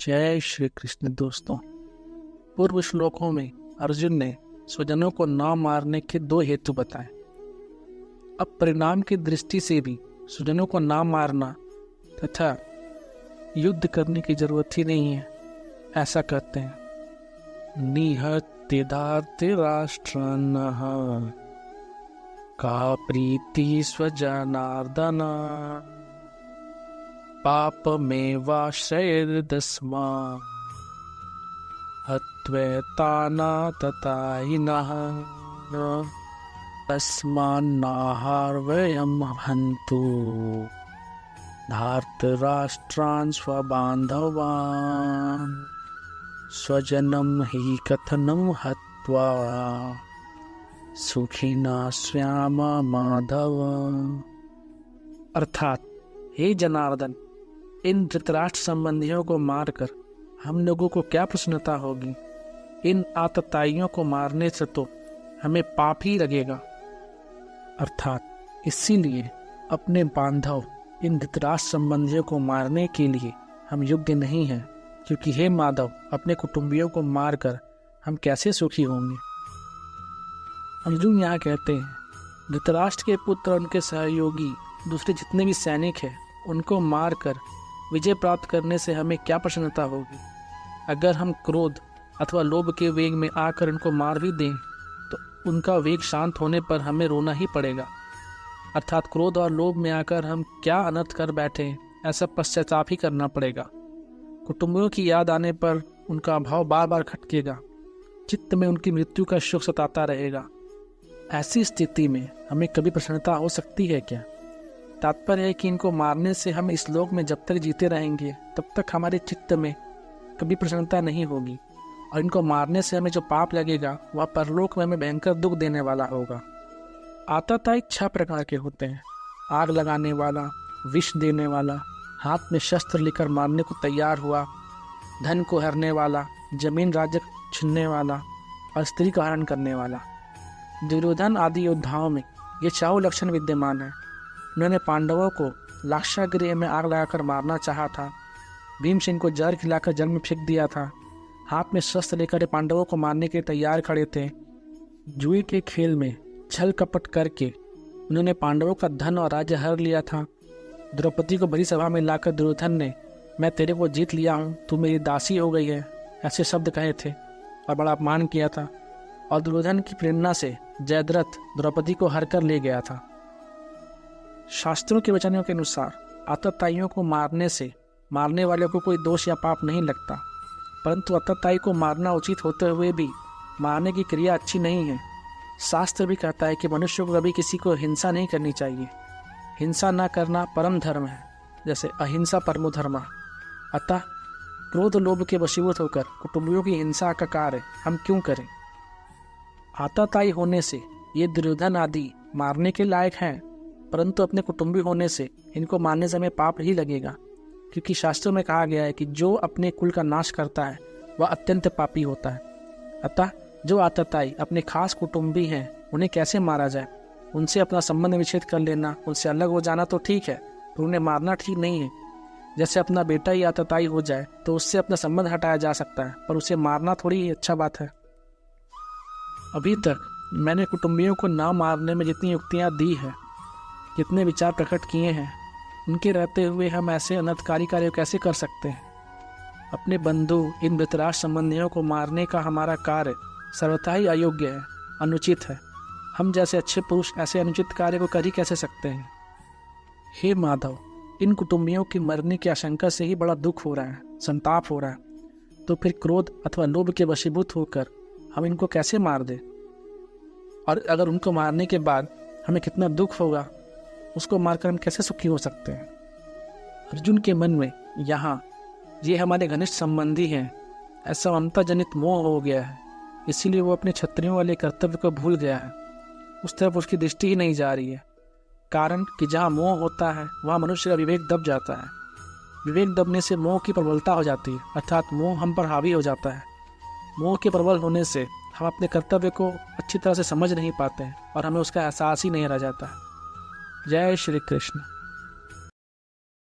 जय श्री कृष्ण। दोस्तों, पूर्व श्लोकों में अर्जुन ने स्वजनों को न मारने के दो हेतु बताए। अब परिणाम की दृष्टि से भी स्वजनों को न मारना तथा युद्ध करने की जरूरत ही नहीं है, ऐसा कहते हैं। निहत्य धार्त्य राष्ट्रान्नः का प्रीति स्वजनार्दन पापमेवाश्रयेदस्मा हत्वैताना ततायिनः तस्मान्नाहारवयं हन्तु धार्तराष्ट्रान् स्वबान्धवान् स्वजनं हि कथनं हत्वा सुखिना स्याम माधव। अर्थात, हे जनार्दन, इन धृतराष्ट्र संबंधियों को मारकर हम लोगों को क्या प्रसन्नता होगी। इन आतताइयों को मारने से तो हमें पाप ही लगेगा। अर्थात इसीलिए अपने बांधव इन धृतराष्ट्र संबंधियों को मारने के लिए हम योग्य नहीं हैं, क्योंकि हे माधव, अपने कुटुंबियों को मारकर हम कैसे सुखी होंगे। अर्जुन यहाँ कहते हैं, धृतराष्ट्र के पुत्र और उनके सहयोगी दूसरे जितने भी सैनिक हैं, उनको मारकर विजय प्राप्त करने से हमें क्या प्रसन्नता होगी। अगर हम क्रोध अथवा लोभ के वेग में आकर उनको मार भी दें तो उनका वेग शांत होने पर हमें रोना ही पड़ेगा। अर्थात क्रोध और लोभ में आकर हम क्या अनर्थ कर बैठे, ऐसा पश्चाताप ही करना पड़ेगा। कुटुंबियों की याद आने पर उनका भाव बार बार खटकेगा, चित्त में उनकी मृत्यु का शोक सताता रहेगा। ऐसी स्थिति में हमें कभी प्रसन्नता हो सकती है क्या। तात्पर्य है कि इनको मारने से हम इस लोक में जब तक जीते रहेंगे तब तक हमारे चित्त में कभी प्रसन्नता नहीं होगी, और इनको मारने से हमें जो पाप लगेगा वह परलोक में हमें भयंकर दुख देने वाला होगा। आतताई 6 प्रकार के होते हैं। आग लगाने वाला, विष देने वाला, हाथ में शस्त्र लेकर मारने को तैयार हुआ, धन को हरने वाला, जमीन राज्य छीनने वाला और स्त्री का हरण करने वाला। दुर्योधन आदि योद्धाओं में ये 4 लक्षण विद्यमान है। उन्होंने पांडवों को लाक्षागृह में आग लगाकर मारना चाहा था। भीमसेन को जहर खिलाकर जल में फेंक दिया था। हाथ में शस्त्र लेकर पांडवों को मारने के तैयार खड़े थे। जुए के खेल में छल कपट करके उन्होंने पांडवों का धन और राज्य हर लिया था। द्रौपदी को बड़ी सभा में लाकर दुर्योधन ने, मैं तेरे को जीत लिया हूँ, तू मेरी दासी हो गई है, ऐसे शब्द कहे थे और बड़ा अपमान किया था। और दुर्योधन की प्रेरणा से जयद्रथ द्रौपदी को हर कर ले गया था। शास्त्रों के वचनों के अनुसार आतताइयों को मारने से मारने वाले को कोई दोष या पाप नहीं लगता, परंतु आतताई को मारना उचित होते हुए भी मारने की क्रिया अच्छी नहीं है। शास्त्र भी कहता है कि मनुष्य को कभी किसी को हिंसा नहीं करनी चाहिए। हिंसा न करना परम धर्म है, जैसे अहिंसा परमो धर्म। अतः क्रोध लोभ के वशीभूत होकर कुटुंबियों की हिंसा का कार्य हम क्यों करें। आतताई होने से ये दुर्योधन आदि मारने के लायक हैं, परंतु अपने कुटुंबी होने से इनको मारने से हमें पाप ही लगेगा, क्योंकि शास्त्रों में कहा गया है कि जो अपने कुल का नाश करता है वह अत्यंत पापी होता है। अतः जो आतताई अपने खास कुटुंबी हैं उन्हें कैसे मारा जाए। उनसे अपना संबंध विच्छेद कर लेना, उनसे अलग हो जाना तो ठीक है, पर उन्हें मारना ठीक नहीं है। जैसे अपना बेटा ही आतताई हो जाए तो उससे अपना संबंध हटाया जा सकता है, पर उसे मारना थोड़ी ही अच्छा बात है। अभी तक मैंने कुटुंबियों को ना मारने में जितनी युक्तियाँ दी है, जितने विचार प्रकट किए हैं, उनके रहते हुए हम ऐसे अनर्थकारी कार्य कैसे कर सकते हैं। अपने बंधु इन धृतराष्ट्र संबंधियों को मारने का हमारा कार्य सर्वथा ही अयोग्य है, अनुचित है। हम जैसे अच्छे पुरुष ऐसे अनुचित कार्य को कर ही कैसे सकते हैं। हे माधव, इन कुटुंबियों की मरने की आशंका से ही बड़ा दुख हो रहा है, संताप हो रहा है, तो फिर क्रोध अथवा लोभ के वशीभूत होकर हम इनको कैसे मार दें। और अगर उनको मारने के बाद हमें कितना दुख होगा, उसको मारकर हम कैसे सुखी हो सकते हैं। अर्जुन के मन में यहाँ ये हमारे घनिष्ठ संबंधी हैं ऐसा ममता जनित मोह हो गया है, इसीलिए वो अपने क्षत्रियों वाले कर्तव्य को भूल गया है। उस तरफ उसकी दृष्टि ही नहीं जा रही है। कारण कि जहाँ मोह होता है वहाँ मनुष्य का विवेक दब जाता है। विवेक दबने से मोह की प्रबलता हो जाती है, अर्थात मोह हम पर हावी हो जाता है। मोह के प्रबल होने से हम अपने कर्तव्य को अच्छी तरह से समझ नहीं पाते हैं और हमें उसका एहसास ही नहीं रह जाता है। जय श्री कृष्ण।